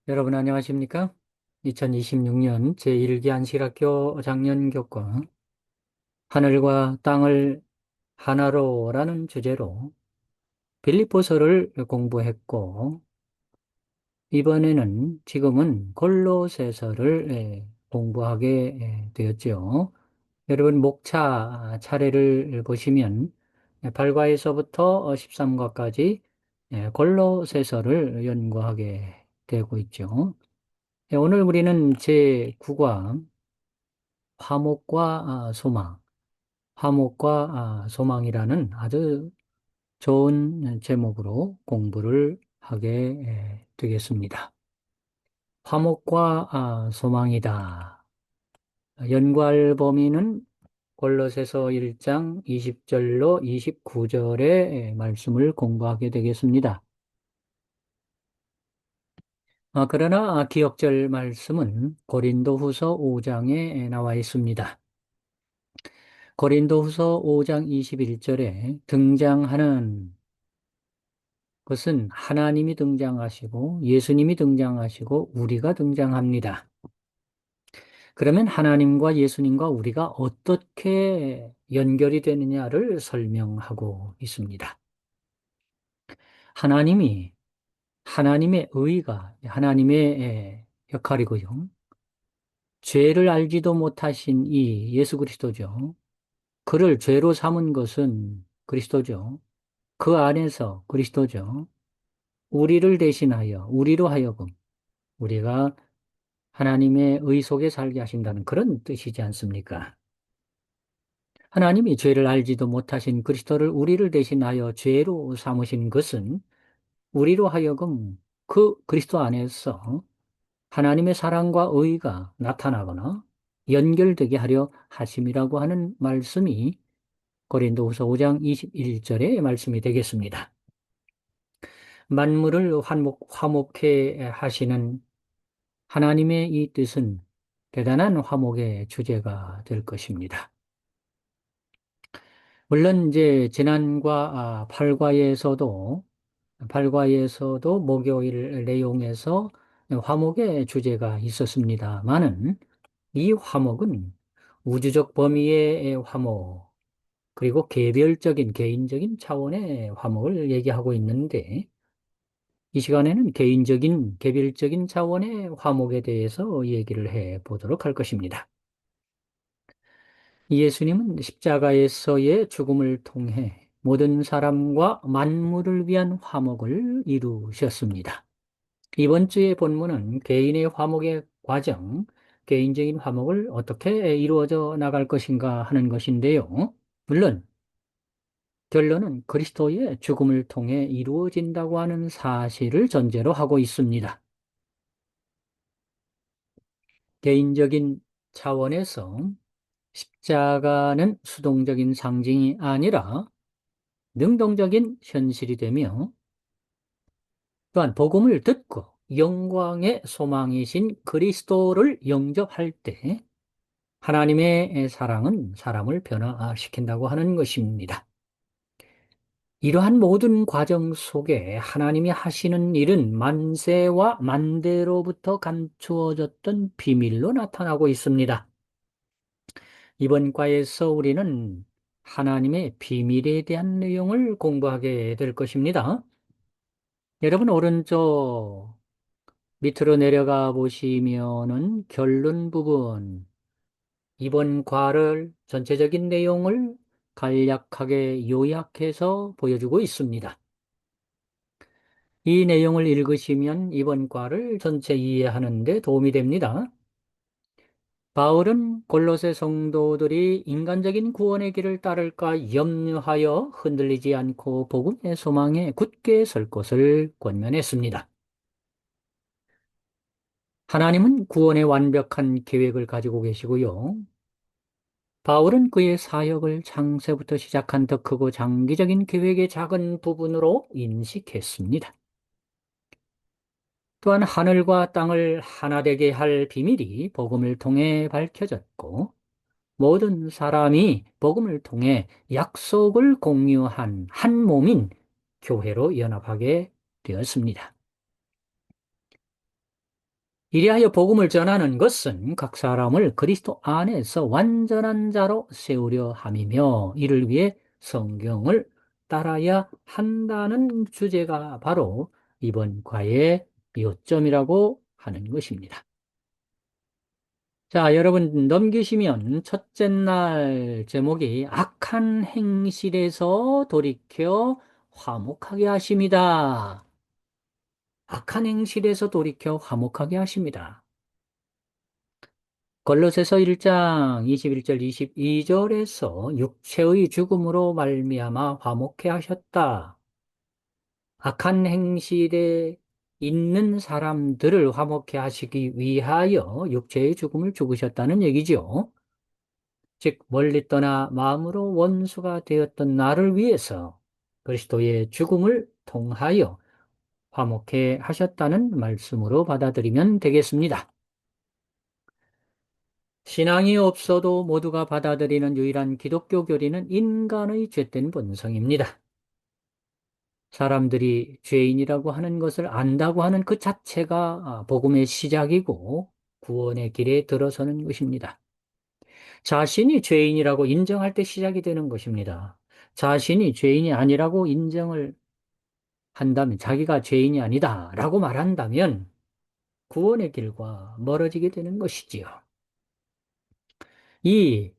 여러분 안녕하십니까? 2026년 제1기 안식학교 작년교과 하늘과 땅을 하나로라는 주제로 빌립보서를 공부했고, 이번에는 지금은 골로새서를 공부하게 되었죠. 여러분 목차 차례를 보시면 8과에서부터 13과까지 골로새서를 연구하게 되고 있죠. 오늘 우리는 제9과 화목과 소망, 화목과 소망이라는 아주 좋은 제목으로 공부를 하게 되겠습니다. 화목과 소망이다. 연구할 범위는 골로새서 1장 20절로 29절의 말씀을 공부하게 되겠습니다. 그러나 기억절 말씀은 고린도후서 5장에 나와 있습니다. 고린도후서 5장 21절에 등장하는 것은 하나님이 등장하시고 예수님이 등장하시고 우리가 등장합니다. 그러면 하나님과 예수님과 우리가 어떻게 연결이 되느냐를 설명하고 있습니다. 하나님이 하나님의 의가 하나님의 역할이고요. 죄를 알지도 못하신 이 예수 그리스도죠. 그를 죄로 삼은 것은 그리스도죠. 그 안에서 그리스도죠. 우리를 대신하여, 우리로 하여금, 우리가 하나님의 의 속에 살게 하신다는 그런 뜻이지 않습니까? 하나님이 죄를 알지도 못하신 그리스도를 우리를 대신하여 죄로 삼으신 것은 우리로 하여금 그 그리스도 안에서 하나님의 사랑과 의가 나타나거나 연결되게 하려 하심이라고 하는 말씀이 고린도후서 5장 21절의 말씀이 되겠습니다. 만물을 화목해 하시는 하나님의 이 뜻은 대단한 화목의 주제가 될 것입니다. 물론 이제 지난과 8과에서도 목요일 내용에서 화목의 주제가 있었습니다만은 이 화목은 우주적 범위의 화목 그리고 개별적인 개인적인 차원의 화목을 얘기하고 있는데 이 시간에는 개별적인 차원의 화목에 대해서 얘기를 해 보도록 할 것입니다. 예수님은 십자가에서의 죽음을 통해 모든 사람과 만물을 위한 화목을 이루셨습니다. 이번 주의 본문은 개인의 화목의 과정, 개인적인 화목을 어떻게 이루어져 나갈 것인가 하는 것인데요. 물론 결론은 그리스도의 죽음을 통해 이루어진다고 하는 사실을 전제로 하고 있습니다. 개인적인 차원에서 십자가는 수동적인 상징이 아니라 능동적인 현실이 되며 또한 복음을 듣고 영광의 소망이신 그리스도를 영접할 때 하나님의 사랑은 사람을 변화시킨다고 하는 것입니다. 이러한 모든 과정 속에 하나님이 하시는 일은 만세와 만대로부터 감추어졌던 비밀로 나타나고 있습니다. 이번 과에서 우리는 하나님의 비밀에 대한 내용을 공부하게 될 것입니다. 여러분 오른쪽 밑으로 내려가 보시면은 결론 부분, 이번 과를 전체적인 내용을 간략하게 요약해서 보여주고 있습니다. 이 내용을 읽으시면 이번 과를 전체 이해하는 데 도움이 됩니다. 바울은 골로새 성도들이 인간적인 구원의 길을 따를까 염려하여 흔들리지 않고 복음의 소망에 굳게 설 것을 권면했습니다. 하나님은 구원의 완벽한 계획을 가지고 계시고요. 바울은 그의 사역을 창세부터 시작한 더 크고 장기적인 계획의 작은 부분으로 인식했습니다. 또한 하늘과 땅을 하나 되게 할 비밀이 복음을 통해 밝혀졌고 모든 사람이 복음을 통해 약속을 공유한 한 몸인 교회로 연합하게 되었습니다. 이리하여 복음을 전하는 것은 각 사람을 그리스도 안에서 완전한 자로 세우려 함이며 이를 위해 성경을 따라야 한다는 주제가 바로 이번 과의 요점이라고 하는 것입니다. 자, 여러분 넘기시면 첫째 날 제목이 악한 행실에서 돌이켜 화목하게 하십니다. 악한 행실에서 돌이켜 화목하게 하십니다. 골로새서 1장 21절 22절에서 육체의 죽음으로 말미암아 화목해 하셨다. 악한 행실에 있는 사람들을 화목해 하시기 위하여 육체의 죽음을 죽으셨다는 얘기죠. 즉 멀리 떠나 마음으로 원수가 되었던 나를 위해서 그리스도의 죽음을 통하여 화목해 하셨다는 말씀으로 받아들이면 되겠습니다. 신앙이 없어도 모두가 받아들이는 유일한 기독교 교리는 인간의 죄된 본성입니다. 사람들이 죄인이라고 하는 것을 안다고 하는 그 자체가 복음의 시작이고 구원의 길에 들어서는 것입니다. 자신이 죄인이라고 인정할 때 시작이 되는 것입니다. 자신이 죄인이 아니라고 인정을 한다면, 자기가 죄인이 아니다라고 말한다면 구원의 길과 멀어지게 되는 것이지요. 이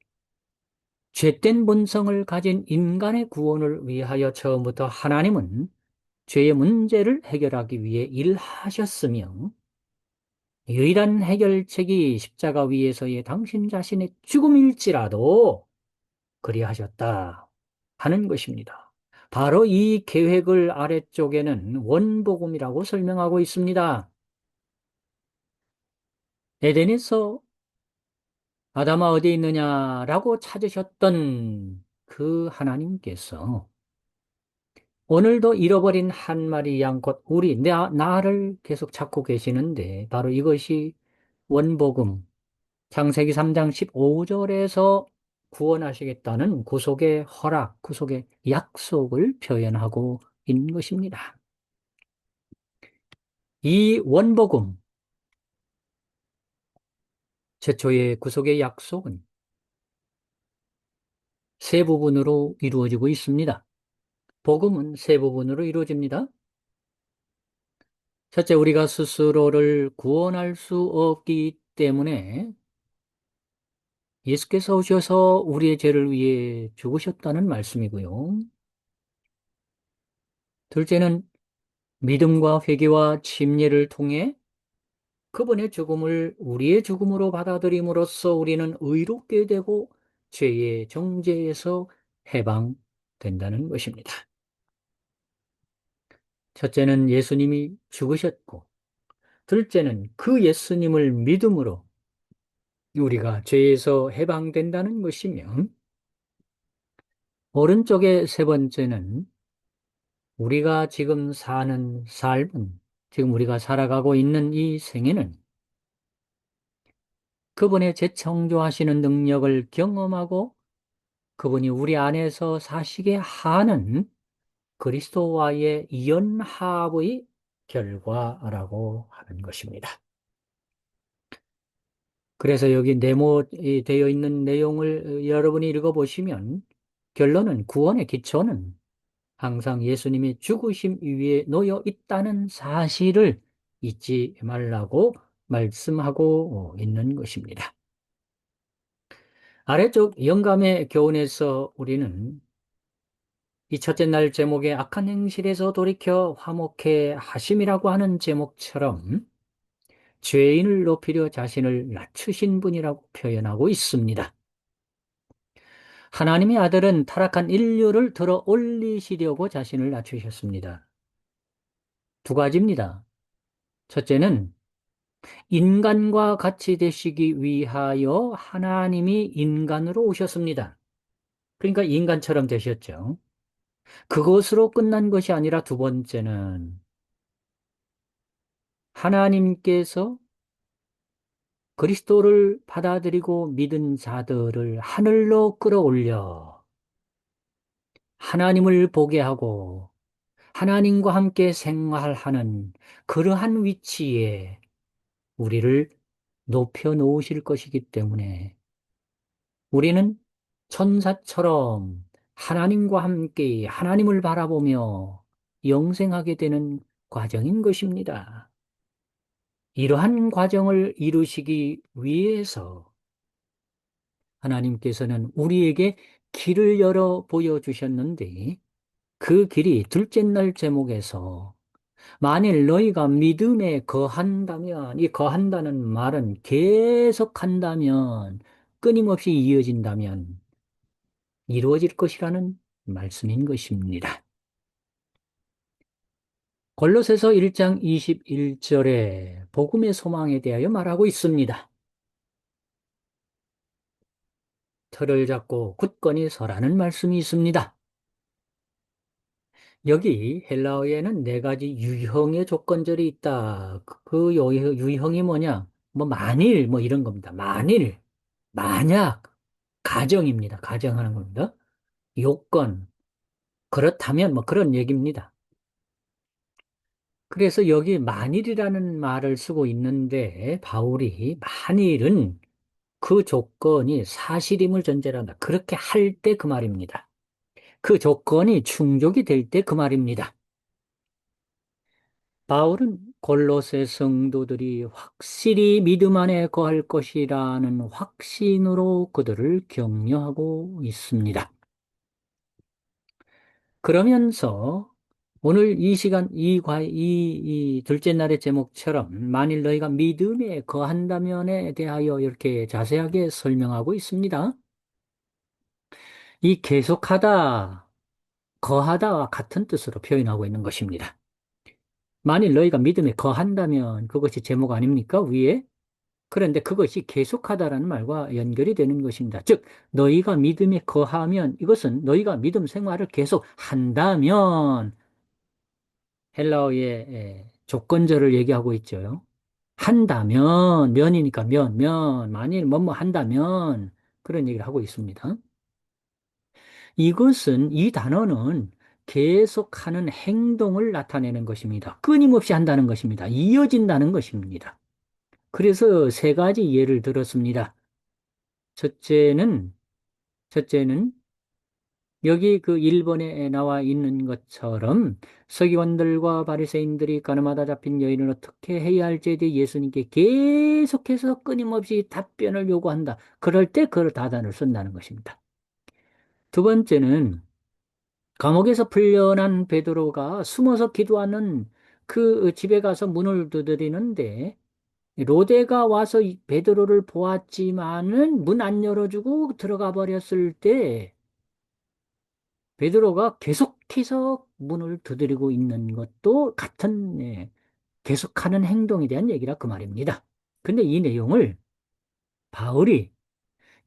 죄된 본성을 가진 인간의 구원을 위하여 처음부터 하나님은 죄의 문제를 해결하기 위해 일하셨으며 유일한 해결책이 십자가 위에서의 당신 자신의 죽음일지라도 그리하셨다 하는 것입니다. 바로 이 계획을 아래쪽에는 원복음이라고 설명하고 있습니다. 에덴에서 아담아 어디 있느냐라고 찾으셨던 그 하나님께서 오늘도 잃어버린 한 마리 양 곧 우리 나를 계속 찾고 계시는데 바로 이것이 원복음 창세기 3장 15절에서 구원하시겠다는 구속의 허락, 구속의 약속을 표현하고 있는 것입니다. 이 원복음, 최초의 구속의 약속은 세 부분으로 이루어지고 있습니다. 복음은 세 부분으로 이루어집니다. 첫째, 우리가 스스로를 구원할 수 없기 때문에 예수께서 오셔서 우리의 죄를 위해 죽으셨다는 말씀이고요. 둘째는 믿음과 회개와 침례를 통해 그분의 죽음을 우리의 죽음으로 받아들임으로써 우리는 의롭게 되고 죄의 정죄에서 해방된다는 것입니다. 첫째는 예수님이 죽으셨고, 둘째는 그 예수님을 믿음으로 우리가 죄에서 해방된다는 것이며, 오른쪽의 세 번째는 우리가 지금 사는 삶은, 지금 우리가 살아가고 있는 이 생애는 그분의 재창조하시는 능력을 경험하고 그분이 우리 안에서 사시게 하는 그리스도와의 연합의 결과라고 하는 것입니다. 그래서 여기 네모되어 있는 내용을 여러분이 읽어보시면 결론은 구원의 기초는 항상 예수님의 죽으심 위에 놓여 있다는 사실을 잊지 말라고 말씀하고 있는 것입니다. 아래쪽 영감의 교훈에서 우리는 이 첫째 날 제목의 악한 행실에서 돌이켜 화목해 하심이라고 하는 제목처럼 죄인을 높이려 자신을 낮추신 분이라고 표현하고 있습니다. 하나님의 아들은 타락한 인류를 들어 올리시려고 자신을 낮추셨습니다. 두 가지입니다. 첫째는 인간과 같이 되시기 위하여 하나님이 인간으로 오셨습니다. 그러니까 인간처럼 되셨죠. 그것으로 끝난 것이 아니라 두 번째는 하나님께서 그리스도를 받아들이고 믿은 자들을 하늘로 끌어올려 하나님을 보게 하고 하나님과 함께 생활하는 그러한 위치에 우리를 높여 놓으실 것이기 때문에 우리는 천사처럼 하나님과 함께 하나님을 바라보며 영생하게 되는 과정인 것입니다. 이러한 과정을 이루시기 위해서 하나님께서는 우리에게 길을 열어 보여주셨는데 그 길이 둘째 날 제목에서 만일 너희가 믿음에 거한다면, 이 거한다는 말은 계속한다면, 끊임없이 이어진다면 이루어질 것이라는 말씀인 것입니다. 골로새서 1장 21절에 복음의 소망에 대하여 말하고 있습니다. 틀을 잡고 굳건히 서라는 말씀이 있습니다. 여기 헬라어에는 네 가지 유형의 조건절이 있다. 그 유형이 뭐냐? 뭐 만일 뭐 이런 겁니다. 만일, 만약, 가정입니다. 가정하는 겁니다. 요건, 그렇다면 뭐 그런 얘기입니다. 그래서 여기 만일이라는 말을 쓰고 있는데 바울이 만일은 그 조건이 사실임을 전제로 한다. 그렇게 할 때 그 말입니다. 그 조건이 충족이 될 때 그 말입니다. 바울은 골로새 성도들이 확실히 믿음 안에 거할 것이라는 확신으로 그들을 격려하고 있습니다. 그러면서 오늘 이 시간 이 둘째 날의 제목처럼 만일 너희가 믿음에 거한다면에 대하여 이렇게 자세하게 설명하고 있습니다. 이 계속하다, 거하다와 같은 뜻으로 표현하고 있는 것입니다. 만일 너희가 믿음에 거한다면 그것이 제목 아닙니까? 위에? 그런데 그것이 계속하다라는 말과 연결이 되는 것입니다. 즉, 너희가 믿음에 거하면 이것은 너희가 믿음 생활을 계속 한다면 헬라어의 조건절을 얘기하고 있죠. 한다면, 면이니까 만일 뭐뭐 한다면 그런 얘기를 하고 있습니다. 이 단어는 계속하는 행동을 나타내는 것입니다. 끊임없이 한다는 것입니다. 이어진다는 것입니다. 그래서 세 가지 예를 들었습니다. 첫째는, 첫째는 여기 그 1번에 나와 있는 것처럼 서기관들과 바리새인들이 가늠하다 잡힌 여인을 어떻게 해야 할지에 대해 예수님께 계속해서 끊임없이 답변을 요구한다. 그럴 때 그 다단을 쓴다는 것입니다. 두 번째는 감옥에서 풀려난 베드로가 숨어서 기도하는 그 집에 가서 문을 두드리는데 로데가 와서 베드로를 보았지만은 문 안 열어주고 들어가 버렸을 때 베드로가 계속해서 문을 두드리고 있는 것도 같은 계속하는 행동에 대한 얘기라 그 말입니다. 근데 이 내용을 바울이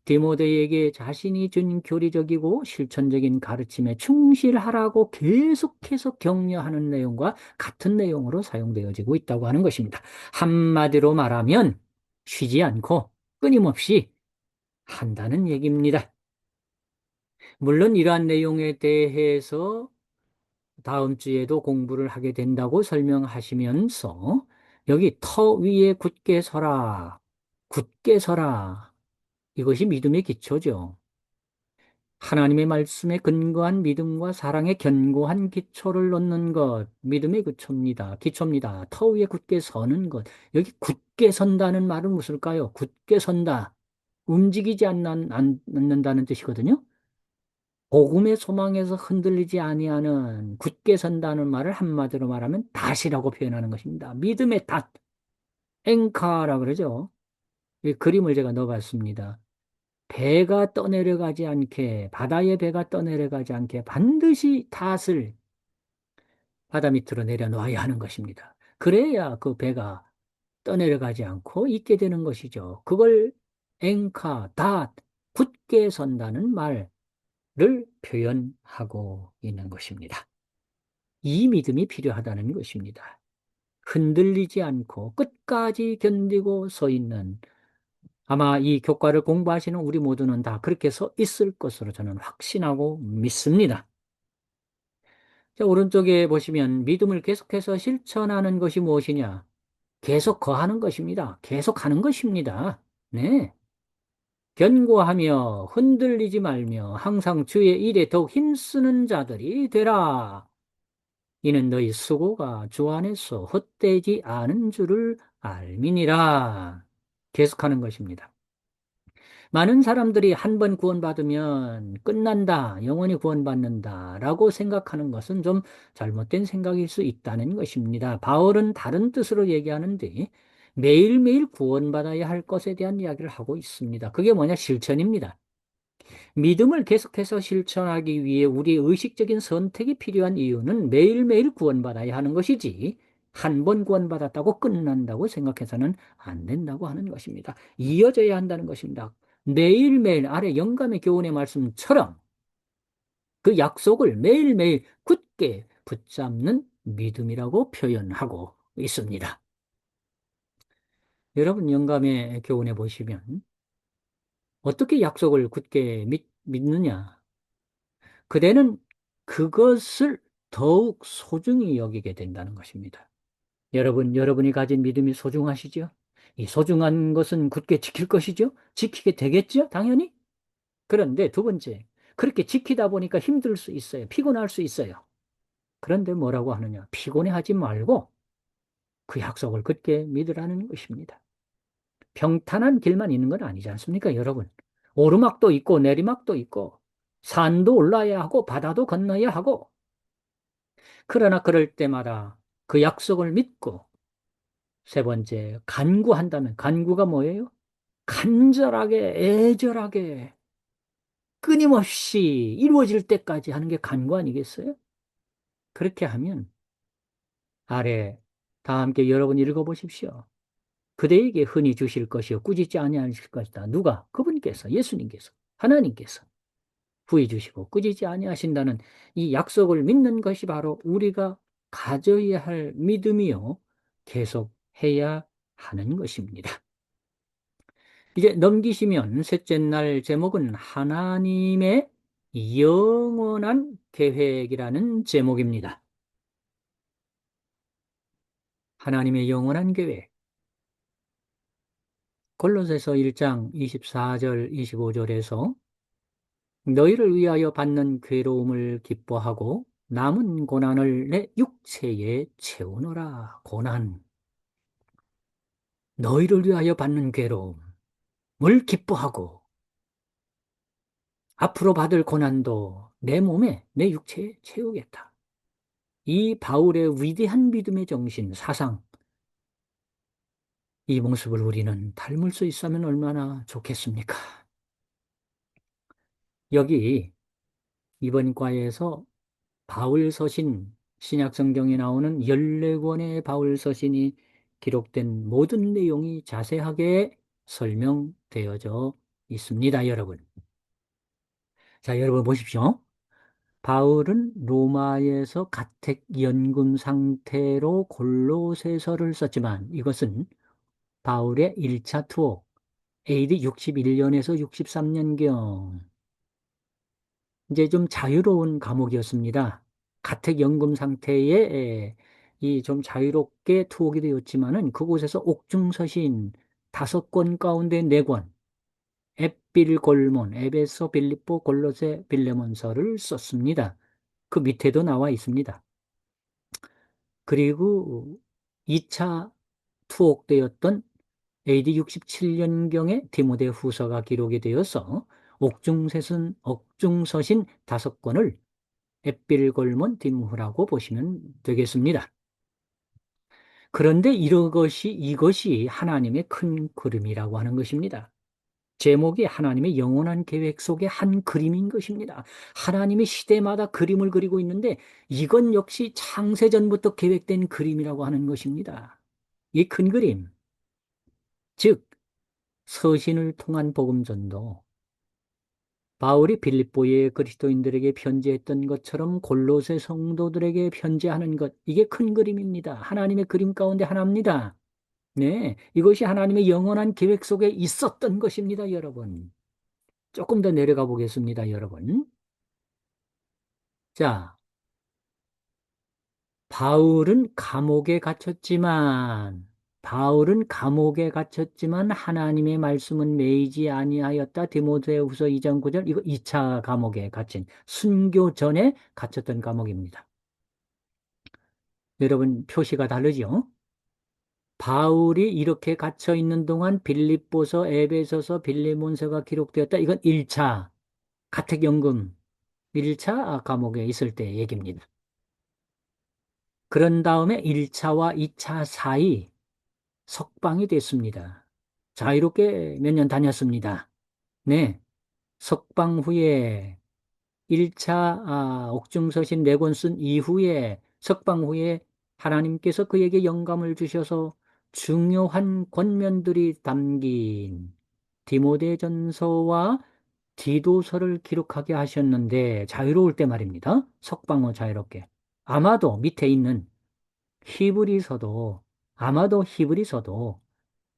디모데에게 자신이 준 교리적이고 실천적인 가르침에 충실하라고 계속해서 격려하는 내용과 같은 내용으로 사용되어지고 있다고 하는 것입니다. 한마디로 말하면 쉬지 않고 끊임없이 한다는 얘기입니다. 물론 이러한 내용에 대해서 다음 주에도 공부를 하게 된다고 설명하시면서 여기 터 위에 굳게 서라, 굳게 서라. 이것이 믿음의 기초죠. 하나님의 말씀에 근거한 믿음과 사랑의 견고한 기초를 놓는 것, 믿음의 기초입니다. 기초입니다. 터 위에 굳게 서는 것. 여기 굳게 선다는 말은 무엇일까요? 굳게 선다. 움직이지 않는다는 뜻이거든요. 복음의 소망에서 흔들리지 아니하는 굳게 선다는 말을 한마디로 말하면 닷이라고 표현하는 것입니다. 믿음의 닷, 앵카라 그러죠. 이 그림을 제가 넣어봤습니다. 배가 떠내려가지 않게, 바다의 배가 떠내려가지 않게 반드시 닷을 바다 밑으로 내려놓아야 하는 것입니다. 그래야 그 배가 떠내려가지 않고 있게 되는 것이죠. 그걸 앵카, 닷, 굳게 선다는 말을 표현하고 있는 것입니다. 이 믿음이 필요하다는 것입니다. 흔들리지 않고 끝까지 견디고 서 있는 아마 이 교과를 공부하시는 우리 모두는 다 그렇게 서 있을 것으로 저는 확신하고 믿습니다. 자, 오른쪽에 보시면 믿음을 계속해서 실천하는 것이 무엇이냐? 계속 거하는 것입니다. 계속 하는 것입니다. 네. 견고하며 흔들리지 말며 항상 주의 일에 더욱 힘쓰는 자들이 되라. 이는 너희 수고가 주 안에서 헛되지 않은 줄을 알미니라. 계속하는 것입니다. 많은 사람들이 한 번 구원받으면 끝난다, 영원히 구원받는다 라고 생각하는 것은 좀 잘못된 생각일 수 있다는 것입니다. 바울은 다른 뜻으로 얘기하는데 매일매일 구원받아야 할 것에 대한 이야기를 하고 있습니다. 그게 뭐냐? 실천입니다. 믿음을 계속해서 실천하기 위해 우리의 의식적인 선택이 필요한 이유는 매일매일 구원받아야 하는 것이지 한 번 구원받았다고 끝난다고 생각해서는 안 된다고 하는 것입니다. 이어져야 한다는 것입니다. 매일매일 아래 영감의 교훈의 말씀처럼 그 약속을 매일매일 굳게 붙잡는 믿음이라고 표현하고 있습니다. 여러분 영감의 교훈에 보시면 어떻게 약속을 굳게 믿느냐? 그대는 그것을 더욱 소중히 여기게 된다는 것입니다. 여러분이 가진 믿음이 소중하시죠? 이 소중한 것은 굳게 지킬 것이죠? 지키게 되겠죠? 당연히. 그런데 두 번째, 그렇게 지키다 보니까 힘들 수 있어요. 피곤할 수 있어요. 그런데 뭐라고 하느냐? 피곤해하지 말고 그 약속을 굳게 믿으라는 것입니다. 평탄한 길만 있는 건 아니지 않습니까, 여러분? 오르막도 있고 내리막도 있고 산도 올라야 하고 바다도 건너야 하고 그러나 그럴 때마다 그 약속을 믿고 세 번째, 간구한다면 간구가 뭐예요? 간절하게 애절하게 끊임없이 이루어질 때까지 하는 게 간구 아니겠어요? 그렇게 하면 아래 다 함께 여러분 읽어보십시오. 그대에게 흔히 주실 것이요 꾸짖지 아니하실 것이다. 누가? 그분께서 예수님께서 하나님께서 후히 주시고 꾸짖지 아니하신다는 이 약속을 믿는 것이 바로 우리가 가져야 할 믿음이요 계속 해야 하는 것입니다. 이제 넘기시면 셋째 날 제목은 하나님의 영원한 계획이라는 제목입니다. 하나님의 영원한 계획. 골로새서 1장 24절 25절에서 너희를 위하여 받는 괴로움을 기뻐하고 남은 고난을 내 육체에 채우노라. 고난. 너희를 위하여 받는 괴로움을 기뻐하고 앞으로 받을 고난도 내 몸에 내 육체에 채우겠다. 이 바울의 위대한 믿음의 정신, 사상, 이 모습을 우리는 닮을 수 있으면 얼마나 좋겠습니까? 여기 이번 과에서 바울 서신, 신약 성경에 나오는 14권의 바울 서신이 기록된 모든 내용이 자세하게 설명되어져 있습니다, 여러분. 자, 여러분 보십시오. 바울은 로마에서 가택 연금 상태로 골로새서를 썼지만 이것은 바울의 1차 투어 AD 61년에서 63년경 이제 좀 자유로운 감옥이었습니다. 가택연금 상태에 이 좀 자유롭게 투옥이 되었지만은 그곳에서 옥중서신 5권 가운데 4권 엡빌골몬, 에베소, 빌립보, 골로새, 빌레몬서를 썼습니다. 그 밑에도 나와 있습니다. 그리고 2차 투옥되었던 AD 67년경에 디모데 후서가 기록이 되어서 옥중서신 5권을 엡빌골몬 뒷무라고 보시면 되겠습니다. 그런데 이것이 하나님의 큰 그림이라고 하는 것입니다. 제목이 하나님의 영원한 계획 속의 한 그림인 것입니다. 하나님이 시대마다 그림을 그리고 있는데 이건 역시 창세전부터 계획된 그림이라고 하는 것입니다. 이 큰 그림, 즉 서신을 통한 복음전도 바울이 빌립보의 그리스도인들에게 편지했던 것처럼 골로새 성도들에게 편지하는 것, 이게 큰 그림입니다. 하나님의 그림 가운데 하나입니다. 네, 이것이 하나님의 영원한 계획 속에 있었던 것입니다, 여러분. 조금 더 내려가 보겠습니다, 여러분. 자, 바울은 감옥에 갇혔지만 바울은 감옥에 갇혔지만 하나님의 말씀은 매이지 아니하였다. 디모데후서 2장 9절. 이거 2차 감옥에 갇힌 순교 전에 갇혔던 감옥입니다. 여러분 표시가 다르죠? 바울이 이렇게 갇혀 있는 동안 빌립보서, 에베소서, 빌레몬서가 기록되었다. 이건 1차 가택연금 1차 감옥에 있을 때 얘기입니다. 그런 다음에 1차와 2차 사이 석방이 됐습니다. 자유롭게 몇 년 다녔습니다. 네. 석방 후에 1차 옥중서신 4권 쓴 이후에 석방 후에 하나님께서 그에게 영감을 주셔서 중요한 권면들이 담긴 디모데전서와 디도서를 기록하게 하셨는데 자유로울 때 말입니다. 석방 후 자유롭게. 아마도 밑에 있는 히브리서도 아마도 히브리서도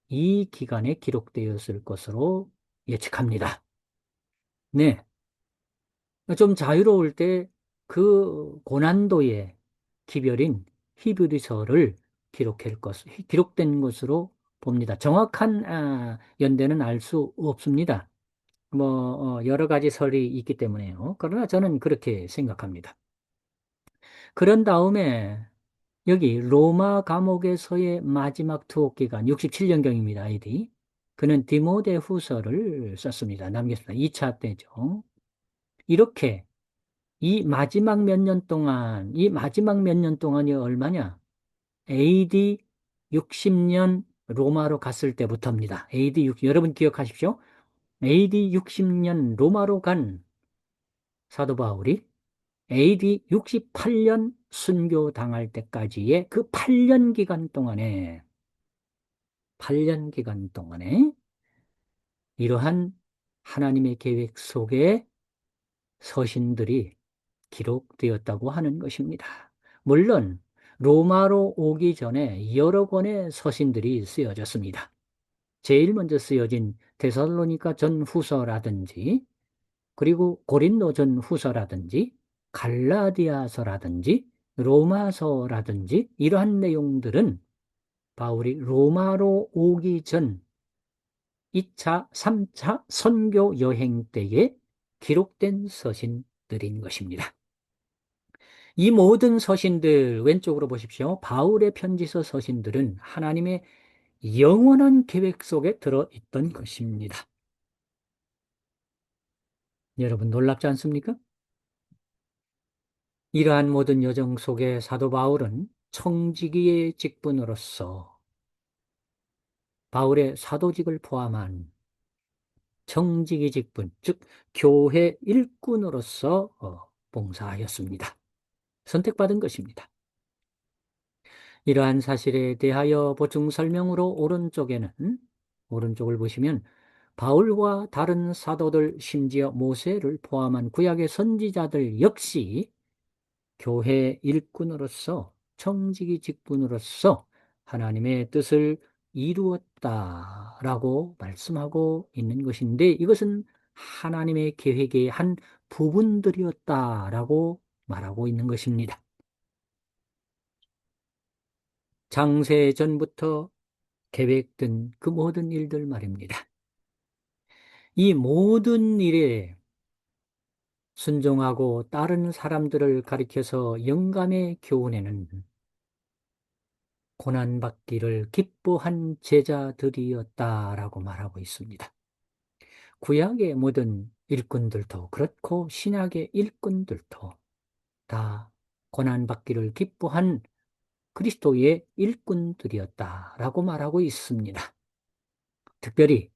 이 기간에 기록되었을 것으로 예측합니다. 네. 좀 자유로울 때 그 고난도의 기별인 히브리서를 기록된 것으로 봅니다. 정확한 연대는 알 수 없습니다. 여러 가지 설이 있기 때문에요. 그러나 저는 그렇게 생각합니다. 그런 다음에 여기 로마 감옥에서의 마지막 투옥 기간 67년경입니다. 아이디. 그는 디모데 후서를 썼습니다. 남겼습니다. 2차 때죠. 이렇게 이 마지막 몇 년 동안이 얼마냐? AD 60년 로마로 갔을 때부터입니다. 여러분 기억하십시오. AD 60년 로마로 간 사도 바울이 AD 68년 순교 당할 때까지의 그 8년 기간 동안에 이러한 하나님의 계획 속에 서신들이 기록되었다고 하는 것입니다. 물론 로마로 오기 전에 여러 권의 서신들이 쓰여졌습니다. 제일 먼저 쓰여진 데살로니가 전후서라든지 그리고 고린도 전후서라든지 갈라디아서라든지 로마서라든지 이러한 내용들은 바울이 로마로 오기 전 2차, 3차 선교 여행 때에 기록된 서신들인 것입니다. 이 모든 서신들 왼쪽으로 보십시오. 바울의 편지서 서신들은 하나님의 영원한 계획 속에 들어있던 것입니다. 여러분 놀랍지 않습니까? 이러한 모든 여정 속에 사도 바울은 청지기의 직분으로서 바울의 사도직을 포함한 청지기 직분, 즉 교회 일꾼으로서 봉사하였습니다. 선택받은 것입니다. 이러한 사실에 대하여 보충 설명으로 오른쪽을 보시면 바울과 다른 사도들 심지어 모세를 포함한 구약의 선지자들 역시 교회 일꾼으로서 청지기 직분으로서 하나님의 뜻을 이루었다라고 말씀하고 있는 것인데 이것은 하나님의 계획의 한 부분들이었다라고 말하고 있는 것입니다. 장세 전부터 계획된 그 모든 일들 말입니다. 이 모든 일에 순종하고 다른 사람들을 가리켜서 영감의 교훈에는 고난받기를 기뻐한 제자들이었다라고 말하고 있습니다. 구약의 모든 일꾼들도 그렇고 신약의 일꾼들도 다 고난받기를 기뻐한 그리스도의 일꾼들이었다라고 말하고 있습니다. 특별히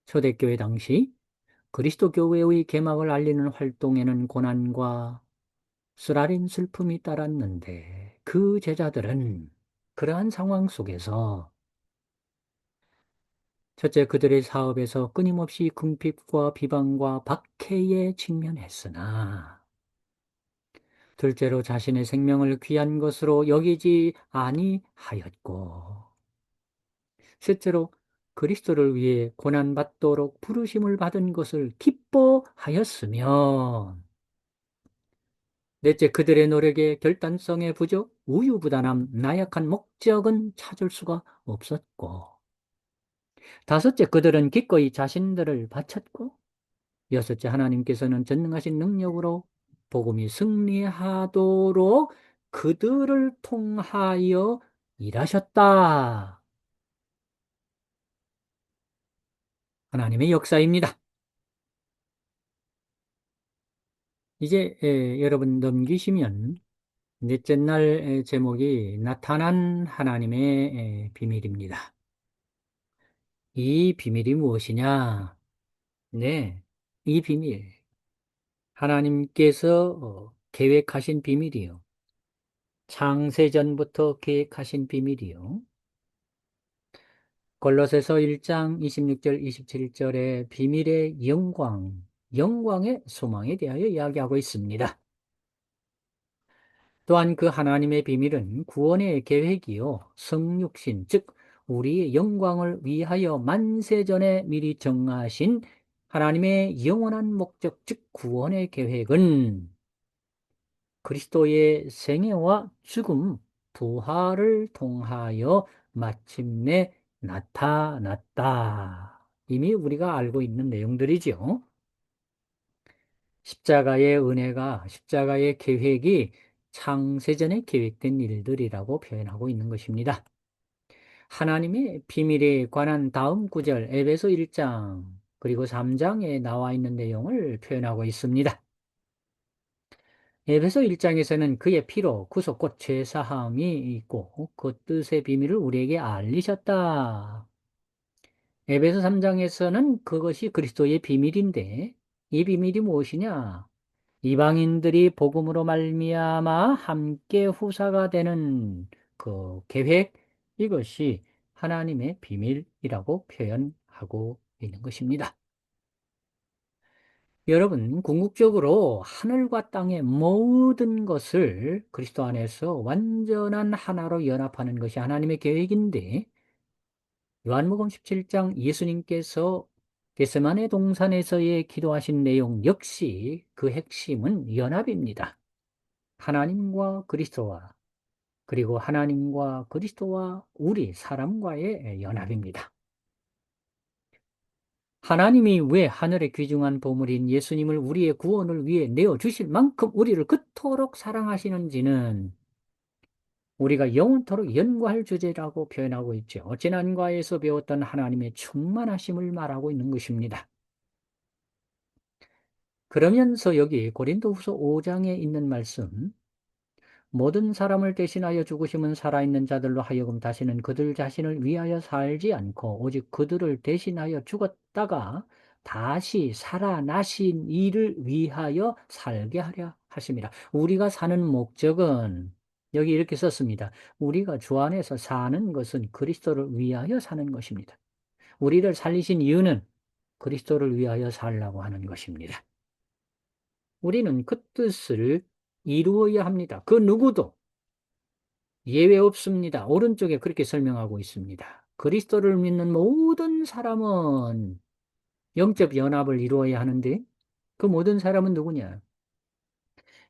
초대교회 당시 그리스도 교회의 개막을 알리는 활동에는 고난과 쓰라린 슬픔이 따랐는데 그 제자들은 그러한 상황 속에서 첫째 그들의 사업에서 끊임없이 궁핍과 비방과 박해에 직면했으나 둘째로 자신의 생명을 귀한 것으로 여기지 아니하였고 셋째로 그리스도를 위해 고난받도록 부르심을 받은 것을 기뻐하였으며 넷째, 그들의 노력의 결단성의 부족, 우유부단함, 나약한 목적은 찾을 수가 없었고, 다섯째, 그들은 기꺼이 자신들을 바쳤고, 여섯째, 하나님께서는 전능하신 능력으로 복음이 승리하도록 그들을 통하여 일하셨다. 하나님의 역사입니다. 이제 여러분 넘기시면 넷째 날 제목이 나타난 하나님의 비밀입니다. 이 비밀이 무엇이냐? 네, 이 비밀. 하나님께서 계획하신 비밀이요. 창세전부터 계획하신 비밀이요. 골로새서 1장 26절 27절에 비밀의 영광, 영광의 소망에 대하여 이야기하고 있습니다. 또한 그 하나님의 비밀은 구원의 계획이요 성육신, 즉 우리의 영광을 위하여 만세전에 미리 정하신 하나님의 영원한 목적, 즉 구원의 계획은 그리스도의 생애와 죽음, 부활을 통하여 마침내 나타났다. 이미 우리가 알고 있는 내용들이죠. 십자가의 은혜가, 십자가의 계획이 창세전에 계획된 일들이라고 표현하고 있는 것입니다. 하나님의 비밀에 관한 다음 구절 에베소 1장 그리고 3장에 나와 있는 내용을 표현하고 있습니다. 에베소 1장에서는 그의 피로 구속 곧 죄사함이 있고 그 뜻의 비밀을 우리에게 알리셨다. 에베소 3장에서는 그것이 그리스도의 비밀인데 이 비밀이 무엇이냐? 이방인들이 복음으로 말미암아 함께 후사가 되는 그 계획, 이것이 하나님의 비밀이라고 표현하고 있는 것입니다. 여러분, 궁극적으로 하늘과 땅의 모든 것을 그리스도 안에서 완전한 하나로 연합하는 것이 하나님의 계획인데, 요한복음 17장 예수님께서 겟세마네 동산에서의 기도하신 내용 역시 그 핵심은 연합입니다. 하나님과 그리스도와 그리고 하나님과 그리스도와 우리 사람과의 연합입니다. 하나님이 왜 하늘의 귀중한 보물인 예수님을 우리의 구원을 위해 내어주실 만큼 우리를 그토록 사랑하시는지는 우리가 영원토록 연구할 주제라고 표현하고 있죠. 지난과에서 배웠던 하나님의 충만하심을 말하고 있는 것입니다. 그러면서 여기 고린도후서 5장에 있는 말씀, 모든 사람을 대신하여 죽으심은 살아있는 자들로 하여금 다시는 그들 자신을 위하여 살지 않고 오직 그들을 대신하여 죽었다가 다시 살아나신 이를 위하여 살게 하려 하심이라. 우리가 사는 목적은 여기 이렇게 썼습니다. 우리가 주 안에서 사는 것은 그리스도를 위하여 사는 것입니다. 우리를 살리신 이유는 그리스도를 위하여 살라고 하는 것입니다. 우리는 그 뜻을 이루어야 합니다. 그 누구도 예외 없습니다. 오른쪽에 그렇게 설명하고 있습니다. 그리스도를 믿는 모든 사람은 영적 연합을 이루어야 하는데 그 모든 사람은 누구냐?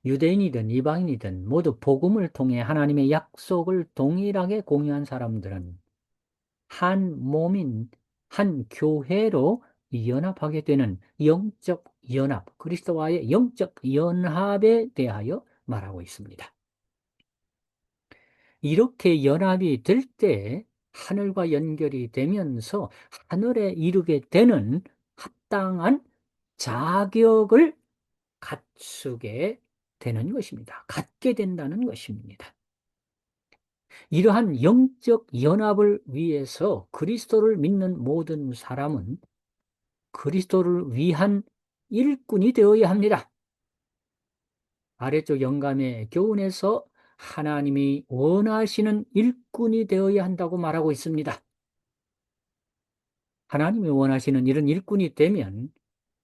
유대인이든 이방인이든 모두 복음을 통해 하나님의 약속을 동일하게 공유한 사람들은 한 몸인 한 교회로 연합하게 되는 영적 연합, 그리스도와의 영적 연합에 대하여 말하고 있습니다. 이렇게 연합이 될 때 하늘과 연결이 되면서 하늘에 이르게 되는 합당한 자격을 갖추게 되는 것입니다. 갖게 된다는 것입니다. 이러한 영적 연합을 위해서 그리스도를 믿는 모든 사람은 그리스도를 위한 일꾼이 되어야 합니다. 아래쪽 영감의 교훈에서 하나님이 원하시는 일꾼이 되어야 한다고 말하고 있습니다. 하나님이 원하시는 이런 일꾼이 되면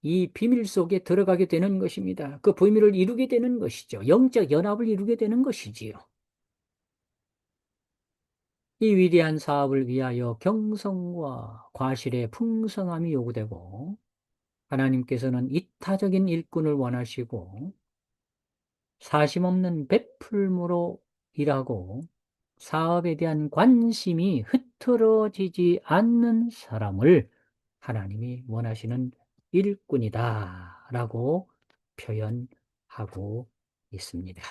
이 비밀 속에 들어가게 되는 것입니다. 그 비밀을 이루게 되는 것이죠. 영적 연합을 이루게 되는 것이지요. 이 위대한 사업을 위하여 경성과 과실의 풍성함이 요구되고 하나님께서는 이타적인 일꾼을 원하시고 사심 없는 베풀므로 일하고 사업에 대한 관심이 흐트러지지 않는 사람을 하나님이 원하시는 일꾼이다 라고 표현하고 있습니다.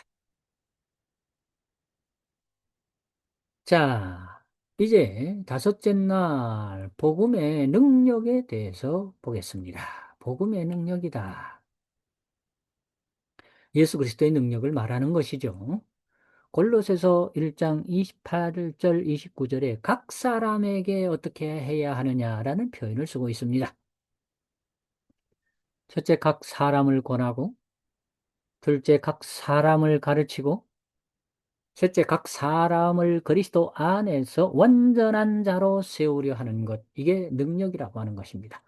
자, 이제 다섯째 날 복음의 능력에 대해서 보겠습니다. 복음의 능력이다. 예수 그리스도의 능력을 말하는 것이죠. 골로새서 1장 28절 29절에 각 사람에게 어떻게 해야 하느냐라는 표현을 쓰고 있습니다. 첫째, 각 사람을 권하고, 둘째, 각 사람을 가르치고, 셋째, 각 사람을 그리스도 안에서 완전한 자로 세우려 하는 것. 이게 능력이라고 하는 것입니다.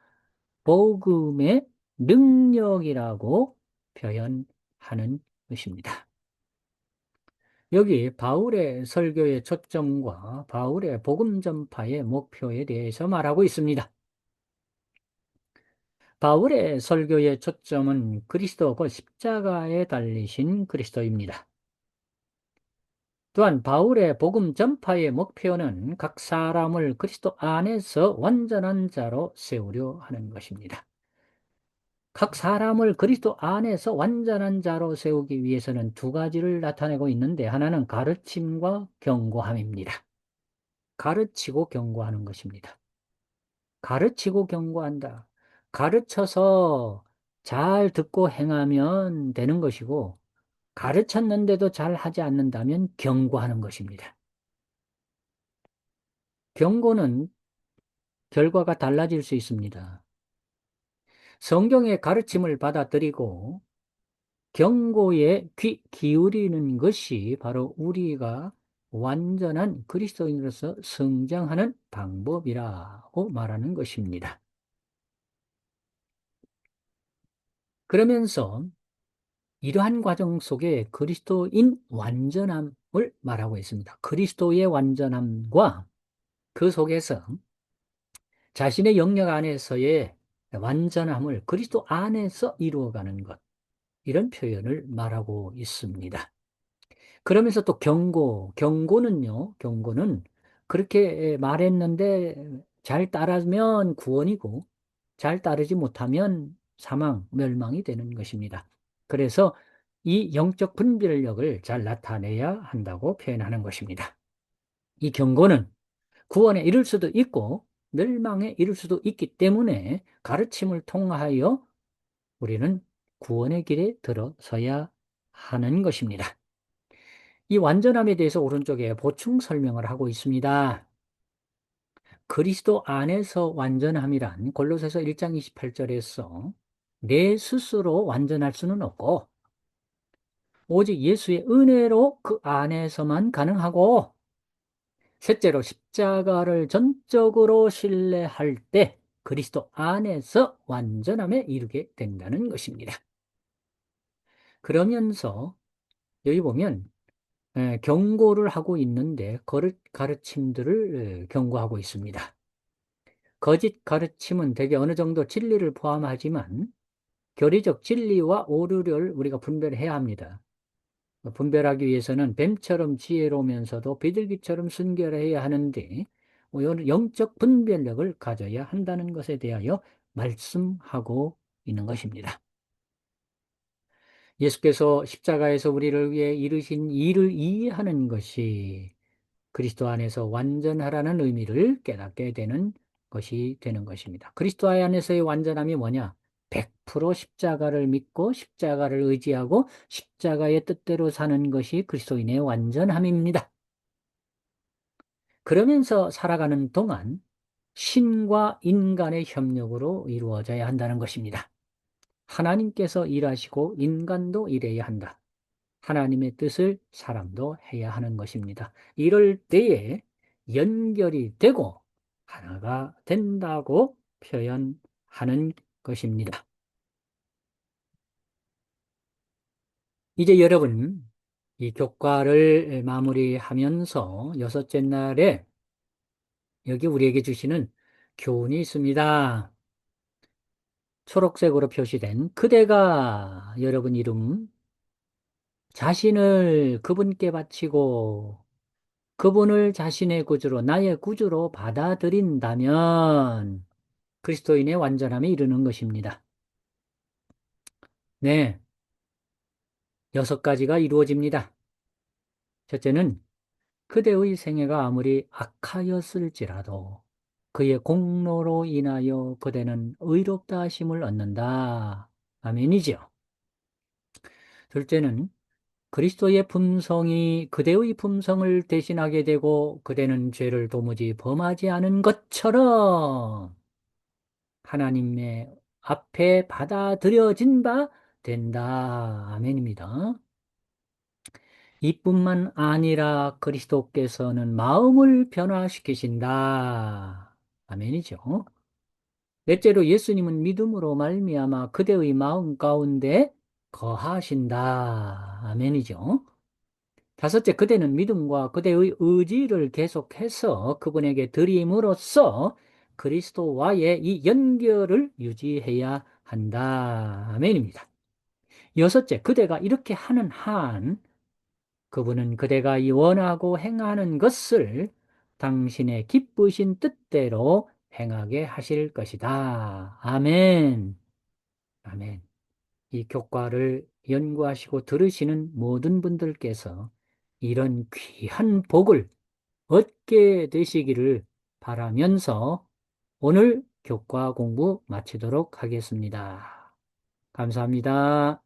복음의 능력이라고 표현하는 것입니다. 여기 바울의 설교의 초점과 바울의 복음 전파의 목표에 대해서 말하고 있습니다. 바울의 설교의 초점은 그리스도 곧 십자가에 달리신 그리스도입니다. 또한 바울의 복음 전파의 목표는 각 사람을 그리스도 안에서 완전한 자로 세우려 하는 것입니다. 각 사람을 그리스도 안에서 완전한 자로 세우기 위해서는 두 가지를 나타내고 있는데 하나는 가르침과 경고함입니다. 가르치고 경고하는 것입니다. 가르치고 경고한다. 가르쳐서 잘 듣고 행하면 되는 것이고, 가르쳤는데도 잘 하지 않는다면 경고하는 것입니다. 경고는 결과가 달라질 수 있습니다. 성경의 가르침을 받아들이고 경고에 귀 기울이는 것이 바로 우리가 완전한 그리스도인으로서 성장하는 방법이라고 말하는 것입니다. 그러면서 이러한 과정 속에 그리스도인 완전함을 말하고 있습니다. 그리스도의 완전함과 그 속에서 자신의 영역 안에서의 완전함을 그리스도 안에서 이루어가는 것, 이런 표현을 말하고 있습니다. 그러면서 또 경고는 그렇게 말했는데 잘 따르면 구원이고 잘 따르지 못하면 사망, 멸망이 되는 것입니다. 그래서 이 영적 분별력을 잘 나타내야 한다고 표현하는 것입니다. 이 경고는 구원에 이를 수도 있고 멸망에 이를 수도 있기 때문에 가르침을 통하여 우리는 구원의 길에 들어서야 하는 것입니다. 이 완전함에 대해서 오른쪽에 보충 설명을 하고 있습니다. 그리스도 안에서 완전함이란 골로새서 1장 28절에서 내 스스로 완전할 수는 없고 오직 예수의 은혜로 그 안에서만 가능하고, 셋째로 십자가를 전적으로 신뢰할 때 그리스도 안에서 완전함에 이르게 된다는 것입니다. 그러면서 여기 보면 경고를 하고 있는데 가르침들을 경고하고 있습니다. 거짓 가르침은 대개 어느 정도 진리를 포함하지만 교리적 진리와 오류를 우리가 분별해야 합니다. 분별하기 위해서는 뱀처럼 지혜로우면서도 비둘기처럼 순결해야 하는데 영적 분별력을 가져야 한다는 것에 대하여 말씀하고 있는 것입니다. 예수께서 십자가에서 우리를 위해 이루신 일을 이해하는 것이 그리스도 안에서 완전하라는 의미를 깨닫게 되는 것이 되는 것입니다. 그리스도 안에서의 완전함이 뭐냐? 100% 십자가를 믿고 십자가를 의지하고 십자가의 뜻대로 사는 것이 그리스도인의 완전함입니다. 그러면서 살아가는 동안 신과 인간의 협력으로 이루어져야 한다는 것입니다. 하나님께서 일하시고 인간도 일해야 한다. 하나님의 뜻을 사람도 해야 하는 것입니다. 이럴 때에 연결이 되고 하나가 된다고 표현하는 것입니다. 이제 여러분, 이 교과를 마무리하면서 여섯째 날에 여기 우리에게 주시는 교훈이 있습니다. 초록색으로 표시된 그대가 여러분 이름 자신을 그분께 바치고 그분을 자신의 구주로, 나의 구주로 받아들인다면 그리스도인의 완전함에 이르는 것입니다. 네, 6가지가 이루어집니다. 첫째는 그대의 생애가 아무리 악하였을지라도 그의 공로로 인하여 그대는 의롭다 하심을 얻는다. 아멘이죠. 둘째는 그리스도의 품성이 그대의 품성을 대신하게 되고 그대는 죄를 도무지 범하지 않은 것처럼 하나님의 앞에 받아들여진 바 된다. 아멘입니다. 이뿐만 아니라 그리스도께서는 마음을 변화시키신다. 아멘이죠. 넷째로 예수님은 믿음으로 말미암아 그대의 마음 가운데 거하신다. 아멘이죠. 다섯째, 그대는 믿음과 그대의 의지를 계속해서 그분에게 드림으로써 그리스도와의 이 연결을 유지해야 한다. 아멘입니다. 여섯째, 그대가 이렇게 하는 한 그분은 그대가 원하고 행하는 것을 당신의 기쁘신 뜻대로 행하게 하실 것이다. 아멘. 아멘. 이 교과를 연구하시고 들으시는 모든 분들께서 이런 귀한 복을 얻게 되시기를 바라면서 오늘 교과 공부 마치도록 하겠습니다. 감사합니다.